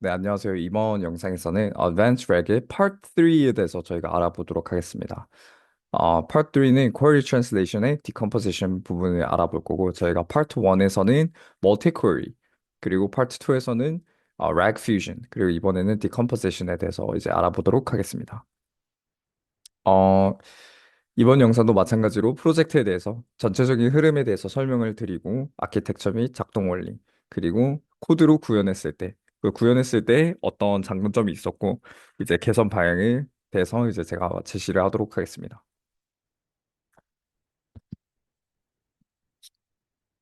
네, 안녕하세요. 이번 영상에서는 Advanced Reg의 Part 3에 대해서 저희가 알아보도록 하겠습니다. Part 3는 Query Translation의 Decomposition 부분을 알아볼 거고, 저희가 Part 1에서는 Multi-Query, 그리고 Part 2에서는 Rag Fusion, 그리고 이번에는 Decomposition에 대해서 이제 알아보도록 하겠습니다. 어, 이번 영상도 마찬가지로 프로젝트에 대해서 전체적인 흐름에 대해서 설명을 드리고 아키텍처 및 작동 원리 그리고 코드로 구현했을 때 그 구현했을 때 어떤 장단점이 있었고 이제 개선 방향에 대해서 이제 제가 제시를 하도록 하겠습니다.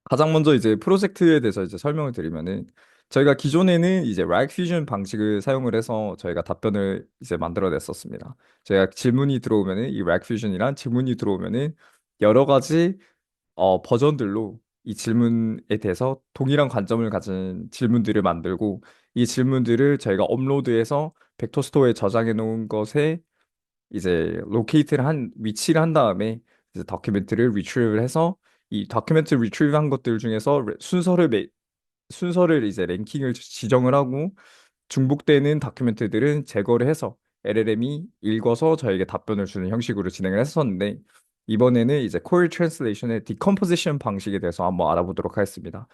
가장 먼저 이제 프로젝트에 대해서 이제 설명을 드리면은 저희가 기존에는 이제 RAG 퓨전 방식을 사용을 해서 저희가 답변을 이제 만들어냈었습니다. 저희가 질문이 들어오면은 이 RAG 퓨전이란 질문이 들어오면은 여러 가지 버전들로 이 질문에 대해서 동일한 관점을 가진 질문들을 만들고 이 질문들을 저희가 업로드해서 벡터 스토어에 저장해 놓은 것에 이제 로케이트를 한 위치를 한 다음에 이제 다큐멘트를 리트리브를 해서 이 다큐멘트 리트리브 한 것들 중에서 순서를 이제 랭킹을 지정을 하고 중복되는 다큐멘트들은 제거를 해서 LLM이 읽어서 저에게 답변을 주는 형식으로 진행을 했었는데 이번에는 이제 콜 트랜슬레이션의 디컴포지션 방식에 대해서 한번 알아보도록 하겠습니다.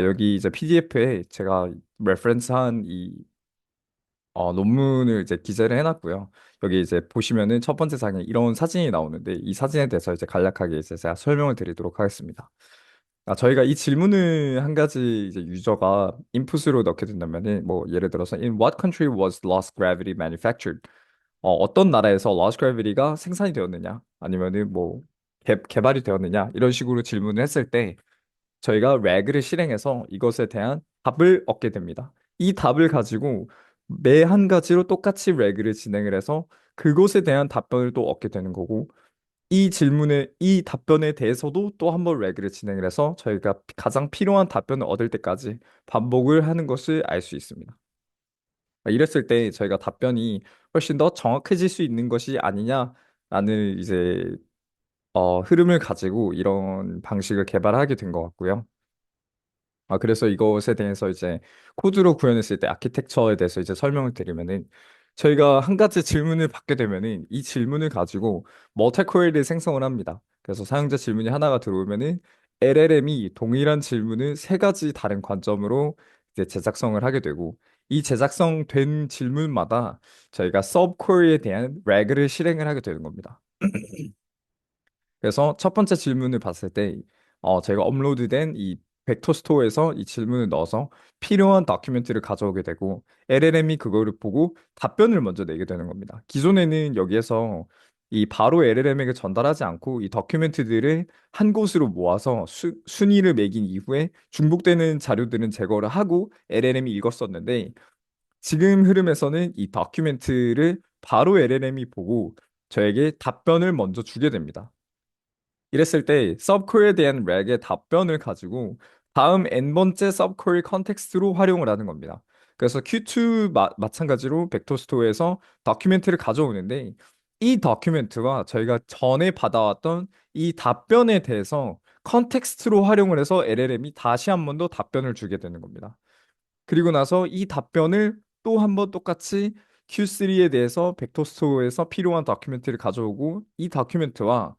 여기 이제 PDF에 제가 레퍼런스한 이 논문을 이제 기재를 해놨고요. 여기 이제 보시면은 첫 번째 장에 이런 사진이 나오는데 이 사진에 대해서 이제 간략하게 이제 제가 설명을 드리도록 하겠습니다. 저희가 이 질문을 한 가지 이제 유저가 인풋으로 넣게 된다면은 뭐 예를 들어서 In what country was lost gravity manufactured? 어떤 나라에서 lost gravity가 생산이 되었느냐? 아니면은 뭐 개발이 되었느냐? 이런 식으로 질문을 했을 때 저희가 래그를 실행해서 이것에 대한 답을 얻게 됩니다. 이 답을 가지고 매 한 가지로 똑같이 래그를 진행을 해서 그것에 대한 답변을 또 얻게 되는 거고 이 답변에 대해서도 또 한 번 래그를 진행을 해서 저희가 가장 필요한 답변을 얻을 때까지 반복을 하는 것을 알 수 있습니다. 이랬을 때 저희가 답변이 훨씬 더 정확해질 수 있는 것이 아니냐라는 이제 흐름을 가지고 이런 방식을 개발하게 된 것 같고요. 그래서 이것에 대해서 이제 코드로 구현했을 때 아키텍처에 대해서 이제 설명을 드리면은 저희가 한 가지 질문을 받게 되면은 이 질문을 가지고 멀티 퀘리를 생성을 합니다. 그래서 사용자 질문이 하나가 들어오면은 LLM이 동일한 질문을 세 가지 다른 관점으로 이제 제작성을 하게 되고 이 제작성된 질문마다 저희가 서브 퀘리에 대한 래그를 실행을 하게 되는 겁니다. 그래서 첫 번째 질문을 봤을 때 제가 업로드된 이 벡터 스토어에서 이 질문을 넣어서 필요한 다큐멘트를 가져오게 되고 LLM이 그거를 보고 답변을 먼저 내게 되는 겁니다. 기존에는 여기에서 이 바로 LLM에게 전달하지 않고 이 다큐멘트들을 한 곳으로 모아서 순위를 매긴 이후에 중복되는 자료들은 제거를 하고 LLM이 읽었었는데 지금 흐름에서는 이 다큐멘트를 바로 LLM이 보고 저에게 답변을 먼저 주게 됩니다. 이랬을 때 서브퀘리에 대한 렉의 답변을 가지고 다음 n번째 서브퀘리 컨텍스트로 활용을 하는 겁니다. 그래서 Q2 마찬가지로 벡터 스토어에서 다큐멘트를 가져오는데 이 다큐멘트와 저희가 전에 받아왔던 이 답변에 대해서 컨텍스트로 활용을 해서 LLM이 다시 한 번 더 답변을 주게 되는 겁니다. 그리고 나서 이 답변을 또 한 번 똑같이 Q3에 대해서 벡터 스토어에서 필요한 다큐멘트를 가져오고 이 다큐멘트와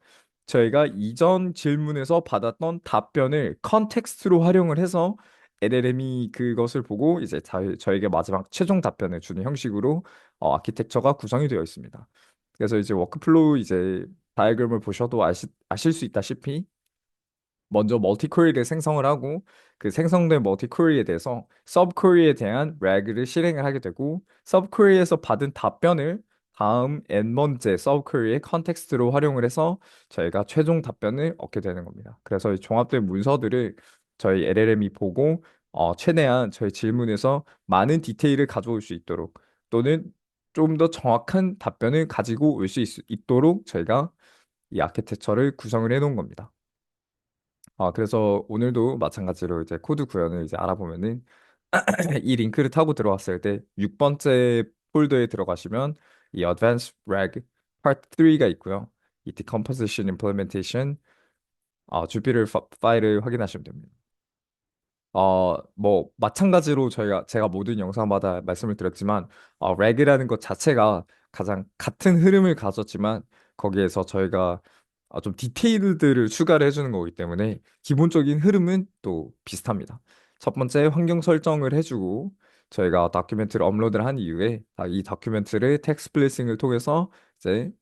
저희가 이전 질문에서 받았던 답변을 컨텍스트로 활용을 해서 LLM이 그것을 보고 이제 저에게 마지막 최종 답변을 주는 형식으로 아키텍처가 구성이 되어 있습니다. 그래서 이제 워크플로우 이제 다이어그램을 보셔도 아실 수 있다시피 먼저 멀티 쿼리를 생성을 하고 그 생성된 멀티 쿼리에 대해서 서브 쿼리에 대한 래그를 실행을 하게 되고 서브 쿼리에서 받은 답변을 다음 n번째 서브 쿼리의 컨텍스트로 활용을 해서 저희가 최종 답변을 얻게 되는 겁니다. 그래서 이 종합된 문서들을 저희 LLM이 보고 최대한 저희 질문에서 많은 디테일을 가져올 수 있도록 또는 좀 더 정확한 답변을 가지고 올 수 있도록 저희가 이 아키텍처를 구성을 해 놓은 겁니다. 그래서 오늘도 마찬가지로 이제 코드 구현을 이제 알아보면은 이 링크를 타고 들어왔을 때 6번째 폴더에 들어가시면 이 Advanced Rag Part 3가 있고요. 이 Decomposition Implementation Jupyter 파일을 확인하시면 됩니다. 뭐, 마찬가지로 제가 모든 영상마다 말씀을 드렸지만, 렉이라는 것 자체가 가장 같은 흐름을 가졌지만, 거기에서 저희가 좀 디테일들을 추가를 해주는 거기 때문에, 기본적인 흐름은 또 비슷합니다. 첫 번째, 환경 설정을 해주고, 저희가 다큐멘트를 업로드를 한 이후에, 이 다큐멘트를 텍스트 스플릿팅을 통해서 이제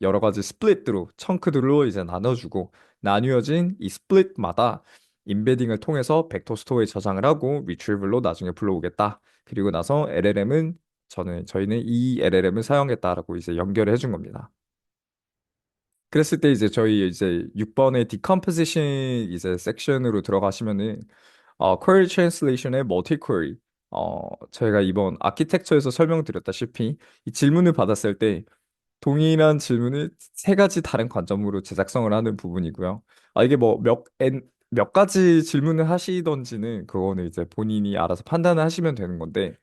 여러 가지 스플릿으로, 청크들로 이제 나눠주고, 나뉘어진 이 스플릿마다 임베딩을 통해서 벡터 스토어에 저장을 하고 리트리블로 나중에 불러오겠다. 그리고 나서 LLM은 저희는 이 LLM을 사용했다라고 이제 연결을 해준 겁니다. 그랬을 때 이제 저희 이제 6번의 decomposition 이제 섹션으로 들어가시면은 query translation의 multi query 저희가 이번 아키텍처에서 설명드렸다시피 이 질문을 받았을 때 동일한 질문을 세 가지 다른 관점으로 제작성을 하는 부분이고요. 이게 뭐 몇 가지 질문을 하시던지는 그거는 이제 본인이 알아서 판단을 하시면 되는 건데,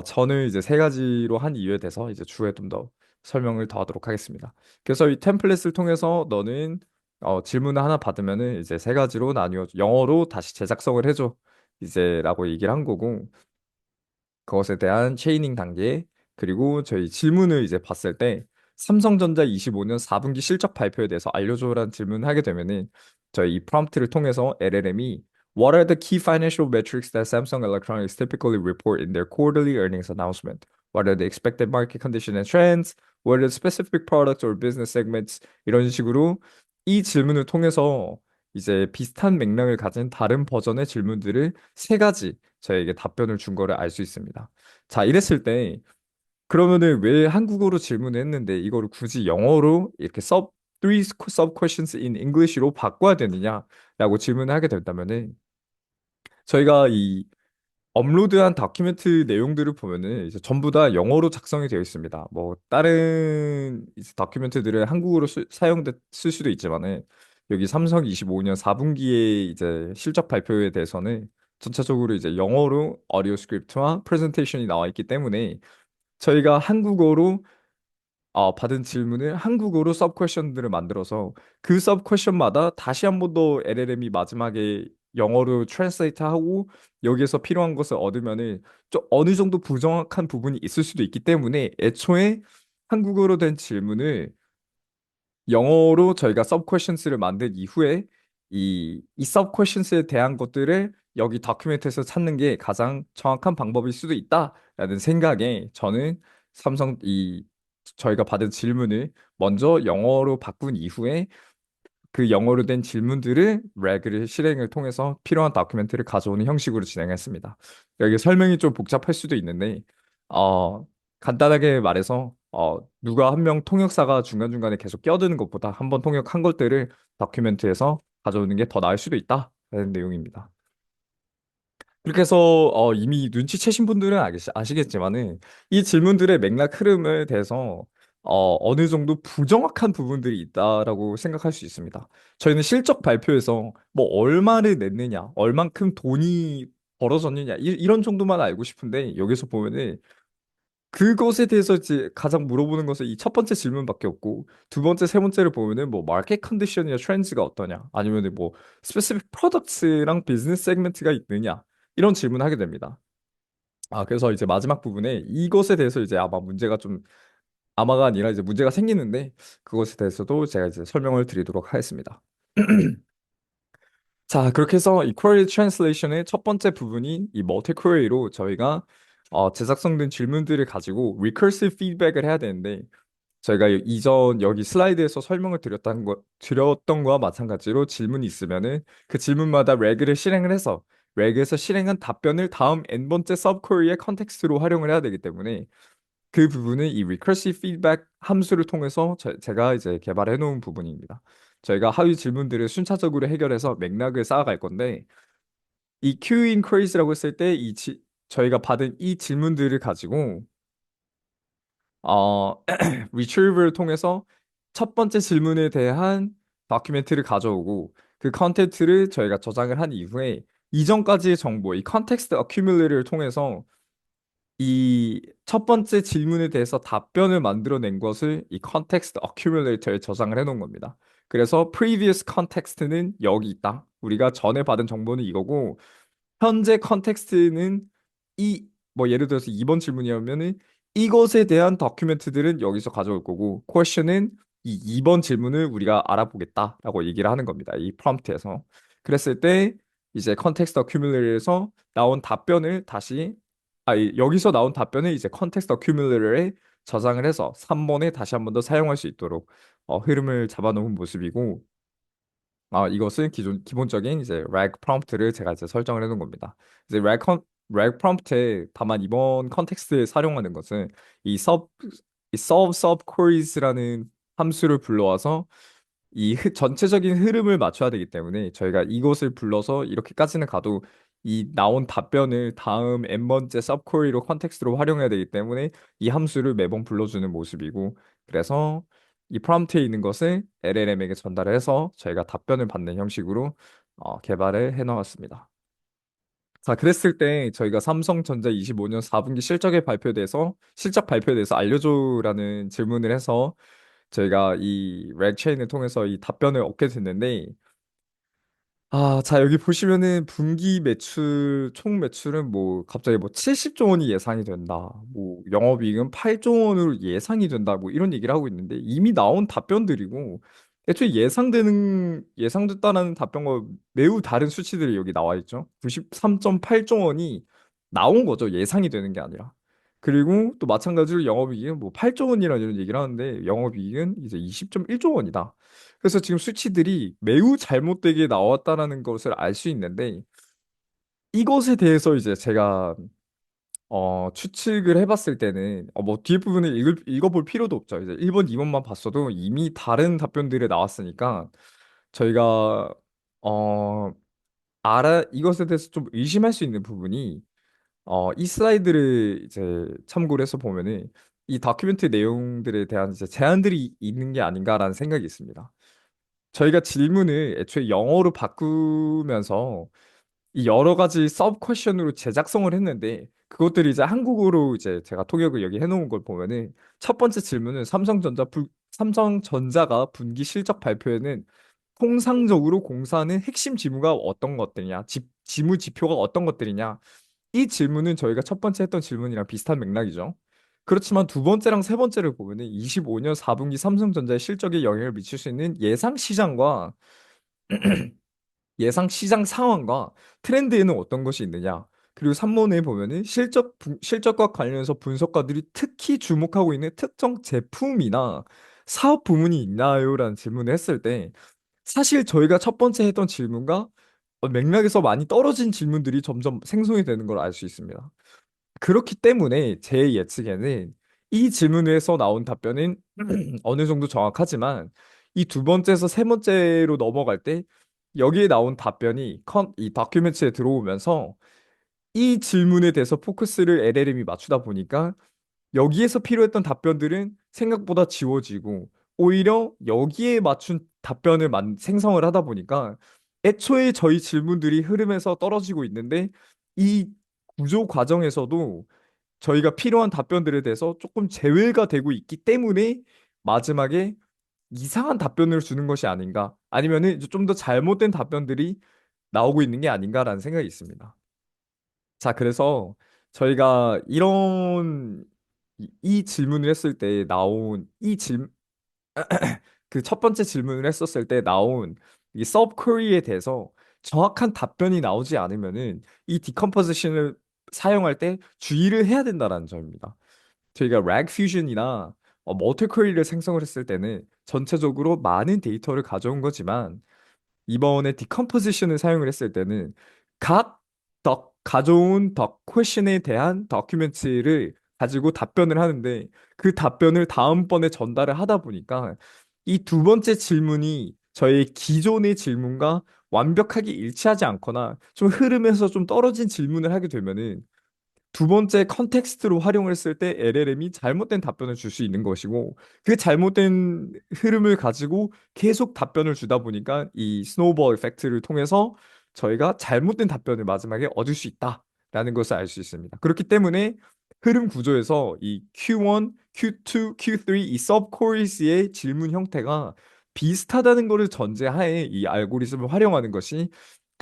저는 이제 세 가지로 한 이유에 대해서 이제 추후에 좀 더 설명을 더 하도록 하겠습니다. 그래서 이 템플릿을 통해서 너는 질문을 하나 받으면은 이제 세 가지로 나뉘어 영어로 다시 제작성을 해줘. 이제라고 얘기를 한 거고, 그것에 대한 체이닝 단계, 그리고 저희 질문을 이제 봤을 때 삼성전자 25년 4분기 실적 발표에 대해서 알려줘라는 질문을 하게 되면은 저희 이 프롬프트를 통해서 LLM이 What are the key financial metrics that Samsung Electronics typically report in their quarterly earnings announcement? What are the expected market conditions and trends? What are the specific products or business segments? 이런 식으로 이 질문을 통해서 이제 비슷한 맥락을 가진 다른 버전의 질문들을 세 가지 저에게 답변을 준 거를 알 수 있습니다. 자, 이랬을 때 그러면은 왜 한국어로 질문을 했는데 이거를 굳이 영어로 이렇게 three sub questions in English로 바꿔야 되느냐라고 질문을 하게 된다면은 저희가 이 업로드한 다큐멘트 내용들을 보면은 이제 전부 다 영어로 작성이 되어 있습니다. 뭐 다른 이제 다큐멘트들은 한국어로 쓸 수도 있지만은 여기 삼성 25년 4분기의 이제 실적 발표에 대해서는 전체적으로 이제 영어로 오디오 스크립트와 프레젠테이션이 나와 있기 때문에 저희가 한국어로 받은 질문을 한국어로 서브 퀘션들을 만들어서 그 서브 퀘션마다 다시 한 번 더 LLM이 마지막에 영어로 트랜스레이트 하고 여기에서 필요한 것을 얻으면은 좀 어느 정도 부정확한 부분이 있을 수도 있기 때문에 애초에 한국어로 된 질문을 영어로 저희가 서브 퀘션스를 만든 이후에 이 서브 퀘션스에 대한 것들을 여기 다큐멘트에서 찾는 게 가장 정확한 방법일 수도 있다라는 생각에 저는 삼성 저희가 받은 질문을 먼저 영어로 바꾼 이후에 그 영어로 된 질문들을 렉을 실행을 통해서 필요한 다큐멘트를 가져오는 형식으로 진행했습니다. 여기 설명이 좀 복잡할 수도 있는데 간단하게 말해서 누가 한 명 통역사가 중간중간에 계속 끼어드는 것보다 한 번 통역한 것들을 다큐멘트에서 가져오는 게 더 나을 수도 있다라는 내용입니다. 그렇게 해서 이미 눈치채신 분들은 아시겠지만은 이 질문들의 맥락 흐름에 대해서 어느 정도 부정확한 부분들이 있다라고 생각할 수 있습니다. 저희는 실적 발표에서 뭐 얼마를 냈느냐, 얼만큼 돈이 벌어졌느냐 이런 정도만 알고 싶은데 여기서 보면은 그것에 대해서 이제 가장 물어보는 것은 이 첫 번째 질문밖에 없고 두 번째, 세 번째를 보면은 뭐 마켓 컨디션이나 트렌드가 어떠냐 아니면은 뭐 스페시픽 프로덕트랑 비즈니스 세그먼트가 있느냐 이런 질문을 하게 됩니다. 그래서 이제 마지막 부분에 이것에 대해서 이제 아마 문제가 좀 아마가 아니라 이제 문제가 생기는데 그것에 대해서도 제가 이제 설명을 드리도록 하겠습니다. 자, 그렇게 해서 이 query translation의 첫 번째 부분인 이 multi query로 저희가 제작성된 질문들을 가지고 recursive feedback을 해야 되는데 저희가 이전 여기 슬라이드에서 설명을 드렸던 거와 마찬가지로 질문이 있으면은 그 질문마다 레그를 실행을 해서 레그에서 실행한 답변을 다음 n번째 서브퀘리의 컨텍스트로 활용을 해야 되기 때문에 그 부분은 이 recursive feedback 함수를 통해서 제가 이제 개발해 놓은 부분입니다. 저희가 하위 질문들을 순차적으로 해결해서 맥락을 쌓아갈 건데 이 Q inquiries라고 했을 때 저희가 받은 이 질문들을 가지고 retrieve를 통해서 첫 번째 질문에 대한 다큐멘트를 가져오고 그 컨텐츠를 저희가 저장을 한 이후에 이전까지의 정보, 이 컨텍스트 어큐뮬레이터를 통해서 이 첫 번째 질문에 대해서 답변을 만들어낸 것을 이 컨텍스트 어큐뮬레이터에 저장을 해놓은 겁니다. 그래서 previous context는 여기 있다. 우리가 전에 받은 정보는 이거고 현재 컨텍스트는 이, 뭐 예를 들어서 2번 질문이라면은 이것에 대한 다큐멘트들은 여기서 가져올 거고, 퀘션은 이 2번 질문을 우리가 알아보겠다라고 얘기를 하는 겁니다. 이 프롬프트에서. 그랬을 때 이제 컨텍스트 어큐뮬레이터에서 나온 답변을 다시 여기서 나온 답변을 이제 컨텍스트 어큐뮬레이터에 저장을 해서 3번에 다시 한 번 더 사용할 수 있도록 흐름을 잡아놓은 모습이고, 이것은 기본적인 이제 rag 프롬프트를 제가 이제 설정을 해놓은 겁니다. 이제 rag 프롬프트에 다만 이번 컨텍스트에 사용하는 것은 이 solve queries라는 함수를 불러와서 전체적인 흐름을 맞춰야 되기 때문에 저희가 이것을 불러서 이렇게까지는 가도 이 나온 답변을 다음 n번째 서브퀘리로 컨텍스트로 활용해야 되기 때문에 이 함수를 매번 불러주는 모습이고, 그래서 이 프롬프트에 있는 것을 LLM에게 전달을 해서 저희가 답변을 받는 형식으로 개발을 해나왔습니다. 자, 그랬을 때 저희가 삼성전자 25년 4분기 실적 발표에 대해서 알려줘라는 질문을 해서 저희가 이 렉체인을 통해서 이 답변을 얻게 됐는데, 자, 여기 보시면은 분기 총 매출은 뭐 갑자기 뭐 70조 원이 예상이 된다. 뭐 영업이익은 8조 원으로 예상이 된다. 뭐 이런 얘기를 하고 있는데 이미 나온 답변들이고 애초에 예상됐다라는 답변과 매우 다른 수치들이 여기 나와 있죠. 93.8조 원이 나온 거죠. 예상이 되는 게 아니라. 그리고 또 마찬가지로 영업이익은 뭐 8조 원이라는 얘기를 하는데 영업이익은 이제 20.1조 원이다. 그래서 지금 수치들이 매우 잘못되게 나왔다라는 것을 알 수 있는데, 이것에 대해서 이제 제가 추측을 해봤을 때는 뭐 뒤에 부분을 읽어볼 필요도 없죠. 이제 1번, 2번만 봤어도 이미 다른 답변들이 나왔으니까 저희가 어 이것에 대해서 좀 의심할 수 있는 부분이, 이 슬라이드를 이제 참고를 해서 보면은 이 다큐멘트 내용들에 대한 이제 제한들이 있는 게 아닌가라는 생각이 있습니다. 저희가 질문을 애초에 영어로 바꾸면서 이 여러 가지 서브 퀘션으로 제작성을 했는데 그것들이 이제 한국어로 이제 제가 통역을 여기 해놓은 걸 보면은 첫 번째 질문은 삼성전자가 분기 실적 발표에는 통상적으로 공사하는 핵심 지무가 어떤 것들이냐, 지무 지표가 어떤 것들이냐, 이 질문은 저희가 첫 번째 했던 질문이랑 비슷한 맥락이죠. 그렇지만 두 번째랑 세 번째를 보면은 25년 4분기 삼성전자의 실적에 영향을 미칠 수 있는 예상 시장 상황과 트렌드에는 어떤 것이 있느냐. 그리고 3번에 보면은 실적과 관련해서 분석가들이 특히 주목하고 있는 특정 제품이나 사업 부문이 있나요? 라는 질문을 했을 때 사실 저희가 첫 번째 했던 질문과 맥락에서 많이 떨어진 질문들이 점점 생성이 되는 걸 알 수 있습니다. 그렇기 때문에 제 예측에는 이 질문에서 나온 답변은 어느 정도 정확하지만 이 두 번째에서 세 번째로 넘어갈 때 여기에 나온 답변이 이 다큐멘트에 들어오면서 이 질문에 대해서 포커스를 LLM이 맞추다 보니까 여기에서 필요했던 답변들은 생각보다 지워지고 오히려 여기에 맞춘 답변을 생성을 하다 보니까 애초에 저희 질문들이 흐름에서 떨어지고 있는데 이 구조 과정에서도 저희가 필요한 답변들에 대해서 조금 제외가 되고 있기 때문에 마지막에 이상한 답변을 주는 것이 아닌가, 아니면은 좀 더 잘못된 답변들이 나오고 있는 게 아닌가라는 생각이 있습니다. 자, 그래서 저희가 이 질문을 했을 때 나온 그 첫 번째 질문을 했었을 때 나온 이 서브 퀘리에 대해서 정확한 답변이 나오지 않으면은 이 디컴포지션을 사용할 때 주의를 해야 된다라는 점입니다. 저희가 lag fusion이나 멀티 퀘리를 생성을 했을 때는 전체적으로 많은 데이터를 가져온 거지만 이번에 디컴포지션을 사용을 했을 때는 각 가져온 더 퀘션에 대한 다큐멘트를 가지고 답변을 하는데 그 답변을 다음번에 전달을 하다 보니까 이 두 번째 질문이 저의 기존의 질문과 완벽하게 일치하지 않거나 좀 흐름에서 좀 떨어진 질문을 하게 되면은 두 번째 컨텍스트로 활용을 했을 때 LLM이 잘못된 답변을 줄 수 있는 것이고 그 잘못된 흐름을 가지고 계속 답변을 주다 보니까 이 스노우볼 이펙트를 통해서 저희가 잘못된 답변을 마지막에 얻을 수 있다라는 것을 알 수 있습니다. 그렇기 때문에 흐름 구조에서 이 Q1, Q2, Q3 이 서브코리스의 질문 형태가 비슷하다는 것을 전제하에 이 알고리즘을 활용하는 것이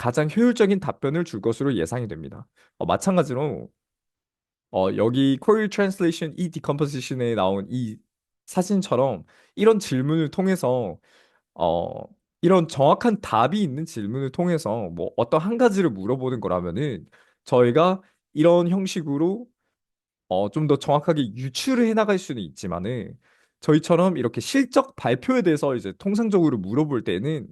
가장 효율적인 답변을 줄 것으로 예상이 됩니다. 마찬가지로 여기 Coil Translation 이 Decomposition에 나온 이 사진처럼 이런 질문을 통해서 어, 이런 정확한 답이 있는 질문을 통해서 뭐 어떤 한 가지를 물어보는 거라면은 저희가 이런 형식으로 좀 더 정확하게 유추를 해나갈 수는 있지만은 저희처럼 이렇게 실적 발표에 대해서 이제 통상적으로 물어볼 때는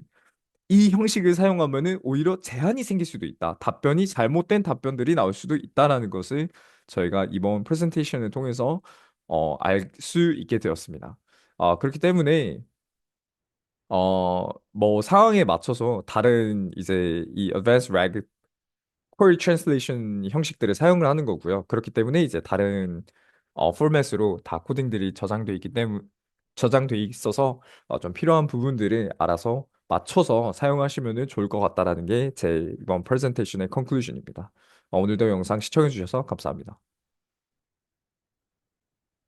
이 형식을 사용하면은 오히려 제한이 생길 수도 있다. 답변이 잘못된 답변들이 나올 수도 있다라는 것을 저희가 이번 프레젠테이션을 통해서 알 수 있게 되었습니다. 그렇기 때문에 뭐 상황에 맞춰서 다른 이제 이 Advanced RAG Query Translation 형식들을 사용을 하는 거고요. 그렇기 때문에 이제 다른 포맷으로 다 코딩들이 저장돼 있어서 좀 필요한 부분들을 알아서 맞춰서 사용하시면 좋을 것 같다라는 게 제 이번 프레젠테이션의 컨클루전입니다. 오늘도 영상 시청해 주셔서 감사합니다.